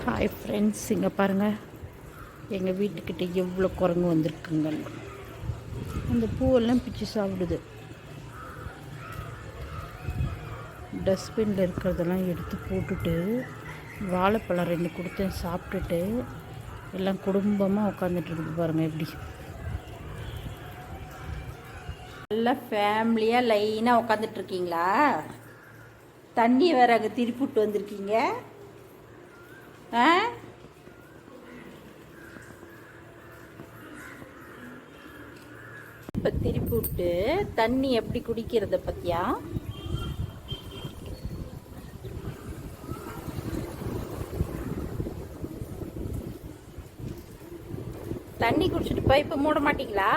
Hi friends, இங்கே பாருங்கள் எங்கள் வீட்டுக்கிட்ட எவ்வளோ குரங்கு வந்திருக்குங்க. அந்த பூவெல்லாம் பிச்சு சாப்பிடுது. டஸ்ட்பினில் இருக்கிறதெல்லாம் எடுத்து போட்டுட்டு வாழைப்பழம் 2 கொடுத்தேன், சாப்பிட்டுட்டு எல்லாம் குடும்பமாக உட்காந்துட்டு இருக்குது பாருங்கள். எப்படி நல்லா ஃபேமிலியாக லைனாக உட்காந்துட்ருக்கீங்களா? தண்ணி வேற அங்கே திருப்பிவிட்டு வந்திருக்கீங்க. இப்போ திருப்பி விட்டு தண்ணி எப்படி குடிக்கிறத பத்தியா? தண்ணி குடிச்சிட்டு பைப்பை மூட மாட்டீங்களா?